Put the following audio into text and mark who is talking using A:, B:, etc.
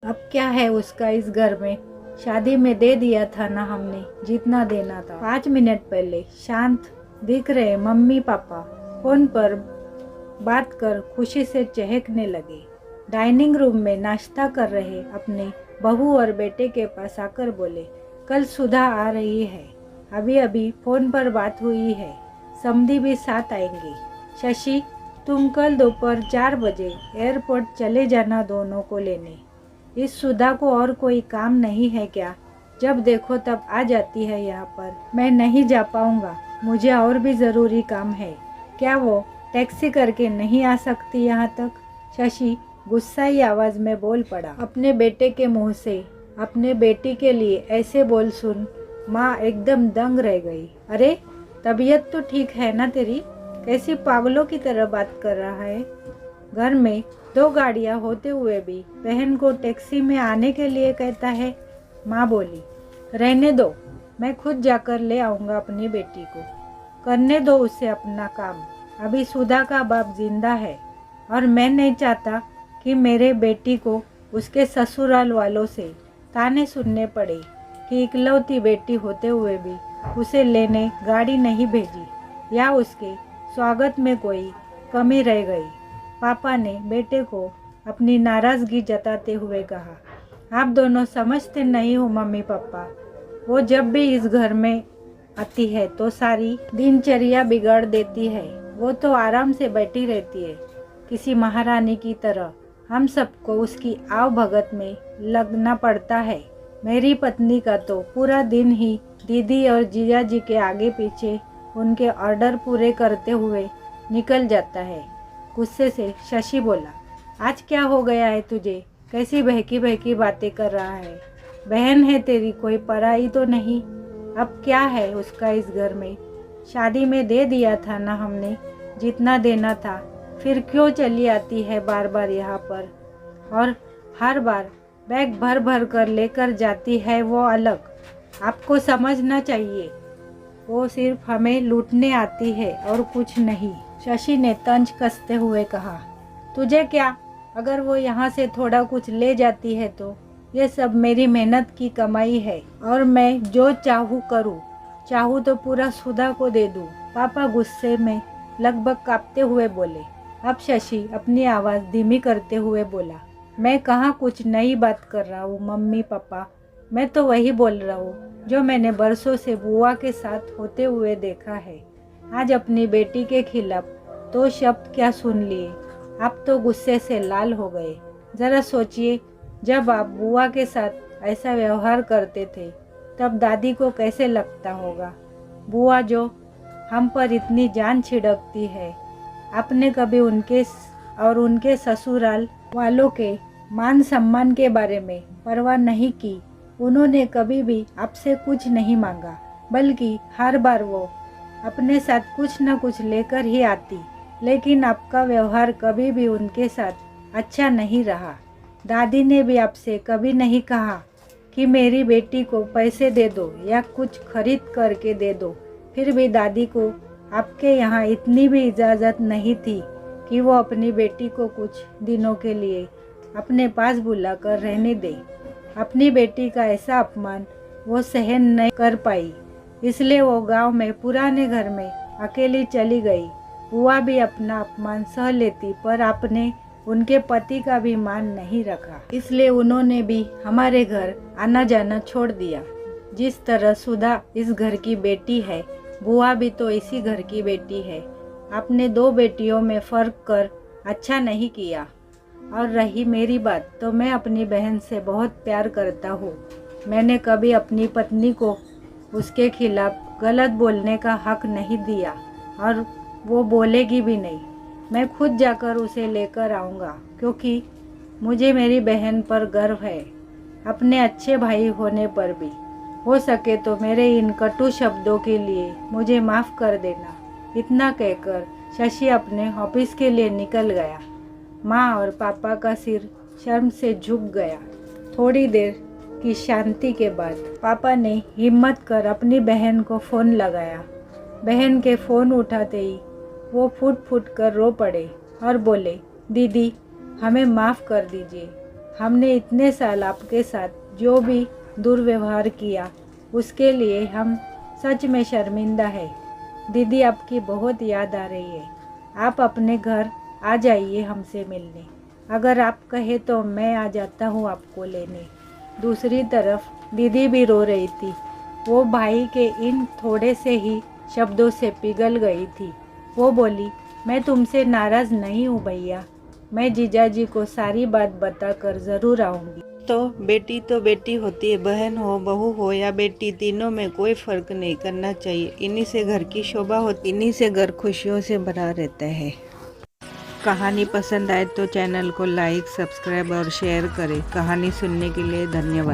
A: अब क्या है उसका इस घर में। शादी में दे दिया था ना हमने जितना देना था। 5 मिनट पहले शांत दिख रहे मम्मी पापा फोन पर बात कर खुशी से चहकने लगे। डाइनिंग रूम में नाश्ता कर रहे अपने बहू और बेटे के पास आकर बोले, कल सुधा आ रही है, अभी अभी फोन पर बात हुई है, समधी भी साथ आएंगे। शशि, तुम कल दोपहर 4 बजे एयरपोर्ट चले जाना दोनों को लेने। इस सुधा को और कोई काम नहीं है क्या? जब देखो तब आ जाती है यहाँ पर। मैं नहीं जा पाऊँगा, मुझे और भी ज़रूरी काम है। क्या वो टैक्सी करके नहीं आ सकती यहाँ तक? शशि गुस्साई आवाज़ में बोल पड़ा। अपने बेटे के मुंह से अपने बेटी के लिए ऐसे बोल सुन माँ एकदम दंग रह गई। अरे तबीयत तो ठीक है ना तेरी? कैसी पागलों की तरह बात कर रहा है। घर में 2 गाड़ियाँ होते हुए भी बहन को टैक्सी में आने के लिए कहता है। माँ बोली, रहने दो, मैं खुद जाकर ले आऊँगा अपनी बेटी को। करने दो उसे अपना काम। अभी सुधा का बाप जिंदा है और मैं नहीं चाहता कि मेरे बेटी को उसके ससुराल वालों से ताने सुनने पड़े कि इकलौती बेटी होते हुए भी उसे लेने गाड़ी नहीं भेजी या उसके स्वागत में कोई कमी रह गई। पापा ने बेटे को अपनी नाराज़गी जताते हुए कहा, आप दोनों समझते नहीं हो मम्मी पापा। वो जब भी इस घर में आती है तो सारी दिनचर्या बिगाड़ देती है। वो तो आराम से बैठी रहती है किसी महारानी की तरह। हम सबको उसकी आव भगत में लगना पड़ता है। मेरी पत्नी का तो पूरा दिन ही दीदी और जीजा जी के आगे पीछे उनके ऑर्डर पूरे करते हुए निकल जाता है। गुस्से से शशि बोला, आज क्या हो गया है तुझे? कैसी बहकी बहकी बातें कर रहा है? बहन है तेरी, कोई पराई तो नहीं। अब क्या है उसका इस घर में? शादी में दे दिया था ना हमने जितना देना था, फिर क्यों चली आती है बार बार यहाँ पर? और हर बार बैग भर भर कर लेकर जाती है वो अलग। आपको समझना चाहिए, वो सिर्फ हमें लूटने आती है और कुछ नहीं। शशि ने तंज कसते हुए कहा, तुझे क्या? अगर वो यहाँ से थोड़ा कुछ ले जाती है तो ये सब मेरी मेहनत की कमाई है और मैं जो चाहूँ करूँ। चाहूँ तो पूरा सुधा को दे दूँ। पापा गुस्से में लगभग कांपते हुए बोले। अब शशि अपनी आवाज़ धीमी करते हुए बोला, मैं कहाँ कुछ नई बात कर रहा हूँ मम्मी पापा। मैं तो वही बोल रहा हूँ जो मैंने बरसों से बुआ के साथ होते हुए देखा है। आज अपनी बेटी के खिलाफ 2 शब्द क्या सुन लिए, आप तो गुस्से से लाल हो गए। ज़रा सोचिए, जब आप बुआ के साथ ऐसा व्यवहार करते थे तब दादी को कैसे लगता होगा। बुआ जो हम पर इतनी जान छिड़कती है, आपने कभी उनके और उनके ससुराल वालों के मान सम्मान के बारे में परवाह नहीं की। उन्होंने कभी भी आपसे कुछ नहीं मांगा, बल्कि हर बार वो अपने साथ कुछ न कुछ लेकर ही आती। लेकिन आपका व्यवहार कभी भी उनके साथ अच्छा नहीं रहा। दादी ने भी आपसे कभी नहीं कहा कि मेरी बेटी को पैसे दे दो या कुछ खरीद करके दे दो। फिर भी दादी को आपके यहाँ इतनी भी इजाज़त नहीं थी कि वो अपनी बेटी को कुछ दिनों के लिए अपने पास बुलाकर रहने दे। अपनी बेटी का ऐसा अपमान वो सहन नहीं कर पाई, इसलिए वो गांव में पुराने घर में अकेली चली गई। बुआ भी अपना अपमान सह लेती, पर आपने उनके पति का भी मान नहीं रखा, इसलिए उन्होंने भी हमारे घर आना जाना छोड़ दिया। जिस तरह सुधा इस घर की बेटी है, बुआ भी तो इसी घर की बेटी है। आपने 2 बेटियों में फ़र्क कर अच्छा नहीं किया। और रही मेरी बात, तो मैं अपनी बहन से बहुत प्यार करता हूँ। मैंने कभी अपनी पत्नी को उसके खिलाफ गलत बोलने का हक नहीं दिया और वो बोलेगी भी नहीं। मैं खुद जाकर उसे लेकर आऊँगा, क्योंकि मुझे मेरी बहन पर गर्व है, अपने अच्छे भाई होने पर भी। हो सके तो मेरे इन कटु शब्दों के लिए मुझे माफ़ कर देना। इतना कहकर शशि अपने ऑफिस के लिए निकल गया। माँ और पापा का सिर शर्म से झुक गया। थोड़ी देर की शांति के बाद पापा ने हिम्मत कर अपनी बहन को फ़ोन लगाया। बहन के फ़ोन उठाते ही वो फूट फूट कर रो पड़े और बोले, दीदी हमें माफ़ कर दीजिए, हमने इतने साल आपके साथ जो भी दुर्व्यवहार किया उसके लिए हम सच में शर्मिंदा है। दीदी आपकी बहुत याद आ रही है। आप अपने घर आ जाइए हमसे मिलने। अगर आप कहे तो मैं आ जाता हूँ आपको लेने। दूसरी तरफ दीदी भी रो रही थी। वो भाई के इन थोड़े से ही शब्दों से पिघल गई थी। वो बोली, मैं तुमसे नाराज़ नहीं हूँ भैया, मैं जीजाजी को सारी बात बताकर ज़रूर आऊँगी।
B: तो बेटी होती है, बहन हो, बहू हो या बेटी, तीनों में कोई फ़र्क नहीं करना चाहिए। इन्हीं से घर की शोभा होती, इन्हीं से घर खुशियों से भरा रहता है। कहानी पसंद आए तो चैनल को लाइक, सब्सक्राइब और शेयर करें। कहानी सुनने के लिए धन्यवाद।